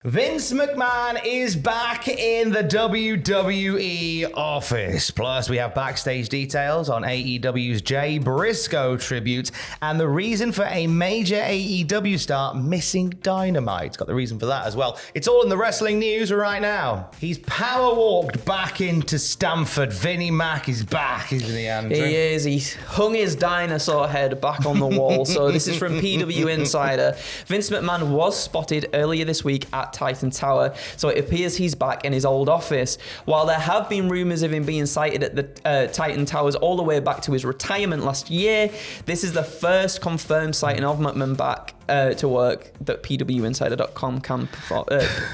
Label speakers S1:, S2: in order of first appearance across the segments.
S1: Vince McMahon is back in the WWE office. Plus, we have backstage details on AEW's Jay Briscoe Tribute and the reason for a major AEW star missing Dynamite. Got the reason for that as well. It's all in the wrestling news right now. He's power walked back into Stamford. Vinnie Mac is back, isn't he, Andrew?
S2: He is. He hung his dinosaur head back on the wall. So this is from PW Insider. Vince McMahon was spotted earlier this week at Titan Tower, so it appears he's back in his old office. While there have been rumours of him being sighted at the Titan Towers all the way back to his retirement last year, this is the first confirmed sighting of McMahon back to work that PWInsider.com can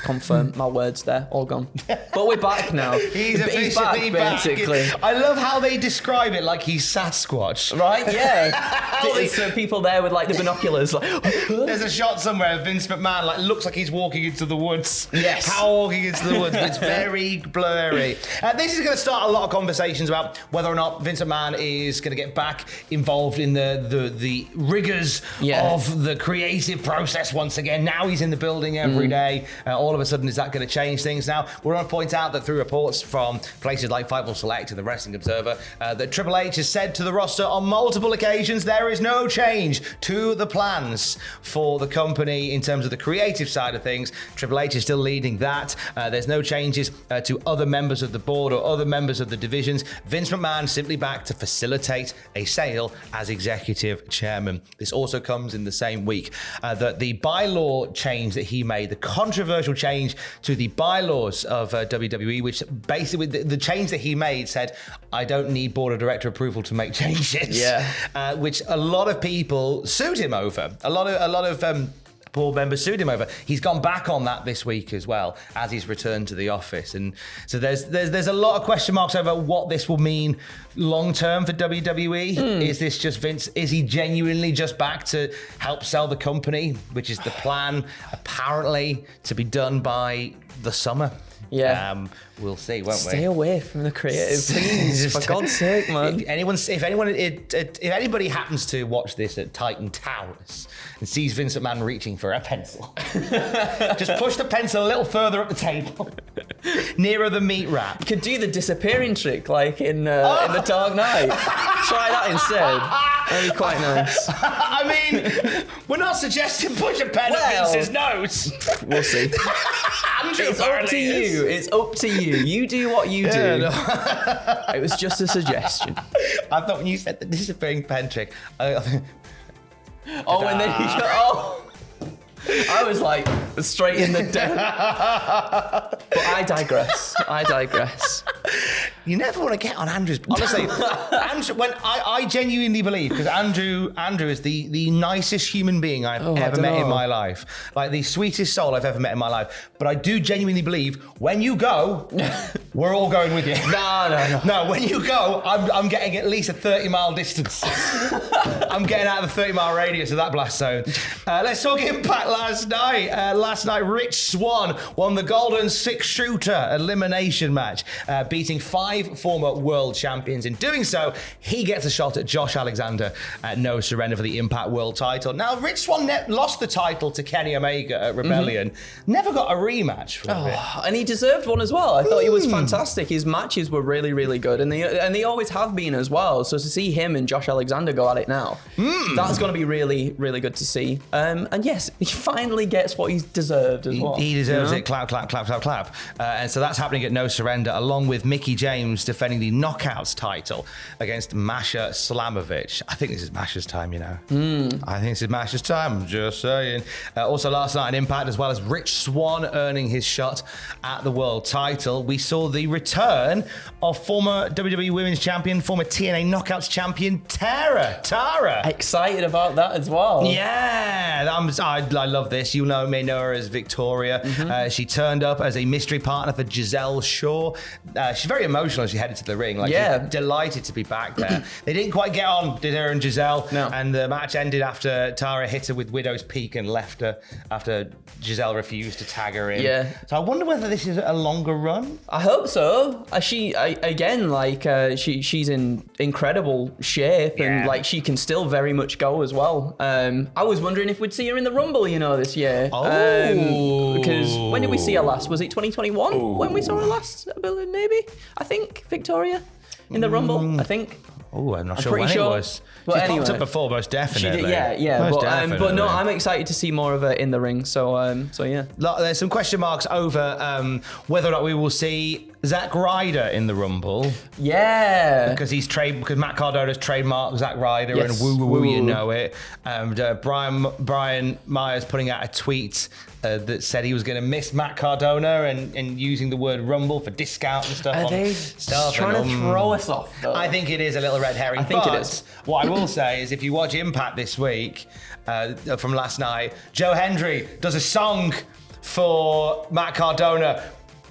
S2: confirm. My words there, all gone. But we're back now.
S1: He's officially back, basically. I love how they describe it like he's Sasquatch.
S2: Right, yeah. So people there with like the binoculars. Like,
S1: there's a shot somewhere of Vince McMahon looks like he's walking into the woods.
S2: Yes.
S1: Power walking into the woods, but it's very blurry. This is going to start a lot of conversations about whether or not Vince McMahon is going to get back involved in the rigors of the creative process once again. Now he's in the building every day. All of a sudden, is that going to change things? Now, we're going to point out that through reports from places like Fightful Select and the Wrestling Observer, that Triple H has said to the roster on multiple occasions there is no change to the plans for the company in terms of the creative side of things. Triple H is still leading that. There's no changes to other members of the board or other members of the divisions. Vince McMahon simply back to facilitate a sale as executive chairman. This also comes in the same week that the bylaw change that he made, the controversial change to the bylaws of WWE, which basically the change that he made said, I don't need board of director approval to make changes. Yeah. Which a lot of people sued him over. A lot of board members sued him over. He's gone back on that this week as well as he's returned to the office, and so there's a lot of question marks over what this will mean long term for WWE. Is this just Vince? Is he genuinely just back to help sell the company, which is the plan apparently to be done by the summer? Yeah, we'll see, won't we?
S2: Stay away from the creative, please, for God's sake, man.
S1: If anybody happens to watch this at Titan Towers and sees Vince McMahon reaching for a pencil, just push the pencil a little further up the table, nearer the meat wrap.
S2: You could do the disappearing trick, like in The Dark Knight. Try that instead. That'd be quite nice.
S1: I mean, we're not suggesting push a pen up Vince's nose.
S2: We'll see. It's up to you. It's up to you. You do what you do. No. It was just a suggestion.
S1: I thought when you said the disappearing pen trick,
S2: and then I was like straight in the den. But I digress.
S1: You never want to get on Andrew's. Honestly, Andrew, when I genuinely believe, because Andrew is the nicest human being I've ever met in my life, like the sweetest soul I've ever met in my life. But I do genuinely believe when you go, we're all going with you. No. When you go, I'm getting at least a 30-mile distance. I'm getting out of the 30-mile radius of that blast zone. Let's talk Impact last night. Last night, Rich Swann won the Golden Six-Shooter elimination match, beating 5 former world champions. In doing so, he gets a shot at Josh Alexander at No Surrender for the Impact World title. Now, Rich Swann lost the title to Kenny Omega at Rebellion. Never got a rematch from it.
S2: And he deserved one as well. I thought he was fantastic. His matches were really, really good, and they always have been as well. So to see him and Josh Alexander go at it now, that's going to be really, really good to see. And yes, he finally gets what he's deserved as well.
S1: He deserves it. Clap, clap, clap, clap, clap. And so that's happening at No Surrender, along with Mickie James defending the Knockouts title against Masha Slamovich. I think this is Masha's time, you know. I think this is Masha's time, I'm just saying. Also last night on Impact, as well as Rich Swann earning his shot at the world title, we saw the return of former WWE Women's Champion, former TNA Knockouts Champion, Tara.
S2: Excited about that as well.
S1: Yeah, I love this. You may know her as Victoria. She turned up as a mystery partner for Giselle Shaw. She's very emotional as she headed to the ring. She's delighted to be back there. They didn't quite get on, did her and Giselle? No. And the match ended after Tara hit her with Widow's Peak and left her after Giselle refused to tag her in. Yeah. So I wonder whether this is a longer run.
S2: I hope hope so. She's in incredible shape, and like she can still very much go as well. I was wondering if we'd see her in the Rumble, this year. Because when did we see her last? Was it 2021 when we saw her last? Maybe. I think Victoria in the Rumble. I think.
S1: Oh, I'm not sure when it was.
S2: But
S1: She's popped up before, most definitely.
S2: She did, but no, I'm excited to see more of her in the ring. So yeah.
S1: There's some question marks over whether or not we will see Zack Ryder in the Rumble.
S2: Yeah.
S1: Because Matt Cardona's trademarked Zack Ryder,
S2: yes.
S1: and woo, you know it. Brian Myers putting out a tweet that said he was going to miss Matt Cardona and using the word Rumble for discount and stuff.
S2: Are they trying to throw us off, though?
S1: I think it is a little red herring.
S2: I think it is.
S1: What I will say is if you watch Impact this week from last night, Joe Hendry does a song for Matt Cardona.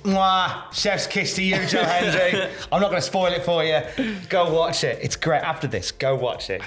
S1: Mwah, chef's kiss to you, Joe Hendry. I'm not going to spoil it for you. Go watch it. It's great. After this, go watch it.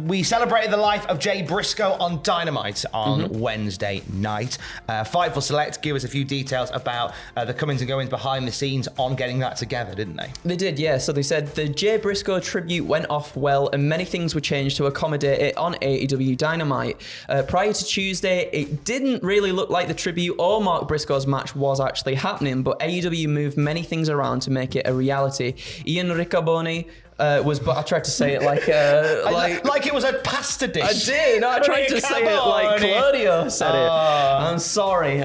S1: We celebrated the life of Jay Briscoe on Dynamite on Wednesday night. Fightful Select give us a few details about the comings and goings behind the scenes on getting that together, didn't they?
S2: They did, yeah. So they said the Jay Briscoe tribute went off well and many things were changed to accommodate it on AEW Dynamite. Prior to Tuesday, it didn't really look like the tribute or Mark Briscoe's match was actually happening, but AEW moved many things around to make it a reality. Ian Riccoboni but I tried to say it like
S1: it was a pasta dish.
S2: I did. I tried to say it like Claudio said it. I'm sorry.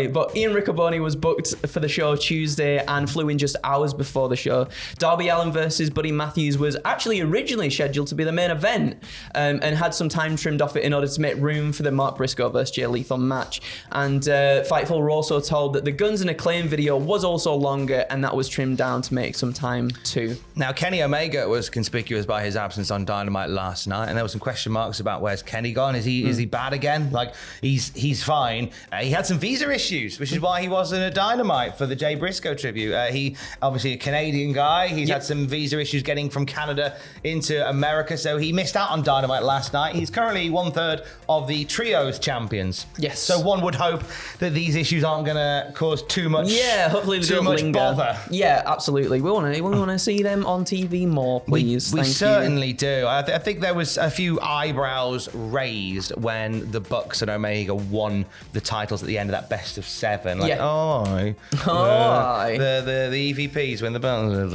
S2: But Ian Riccoboni was booked for the show Tuesday and flew in just hours before the show. Darby Allin versus Buddy Matthews was actually originally scheduled to be the main event, and had some time trimmed off it in order to make room for the Mark Briscoe versus Jay Lethal match. And Fightful were also told that the Guns and Acclaim video was also longer, and that was trimmed down to make some time too.
S1: Now, Kenny Omega was conspicuous by his absence on Dynamite last night, and there were some question marks about where's Kenny gone. Is he bad again? Like he's fine. He had some visa issues, which is why he wasn't at Dynamite for the Jay Briscoe tribute. He obviously a Canadian guy. He's had some visa issues getting from Canada into America, so he missed out on Dynamite last night. He's currently 1/3 of the Trios champions.
S2: Yes.
S1: So one would hope that these issues aren't going to cause too much.
S2: Yeah, hopefully they don't linger. Bother. Yeah, absolutely. We want to see them on TV more, please.
S1: We certainly do. I think there was a few eyebrows raised when the Bucks and Omega won the titles at the end of that best of 7. Like, the EVPs win the belts.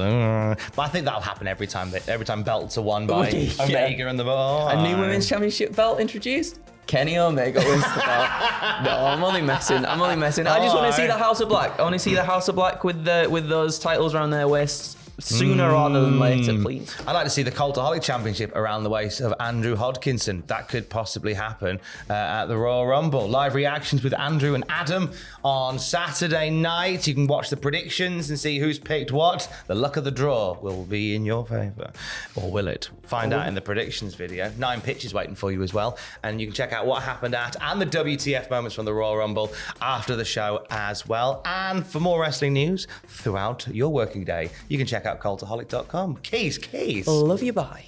S1: But I think that'll happen every time belts are won by Omega and the Bucks.
S2: A new women's championship belt introduced. Kenny Omega wins the belt. No, I'm only messing. I just want to see the House of Black. I want to see the House of Black with those titles around their waists sooner rather than later, please.
S1: I'd like to see the Cultaholic Championship around the waist of Andrew Hodkinson. That could possibly happen at the Royal Rumble. Live reactions with Andrew and Adam on Saturday night. You can watch the predictions and see who's picked what. The luck of the draw will be in your favour. Or will it? Find out in the predictions video. 9 pitches waiting for you as well. And you can check out what happened at and the WTF moments from the Royal Rumble after the show as well. And for more wrestling news throughout your working day, you can check out cultaholic.com. Keys.
S2: Love you, bye.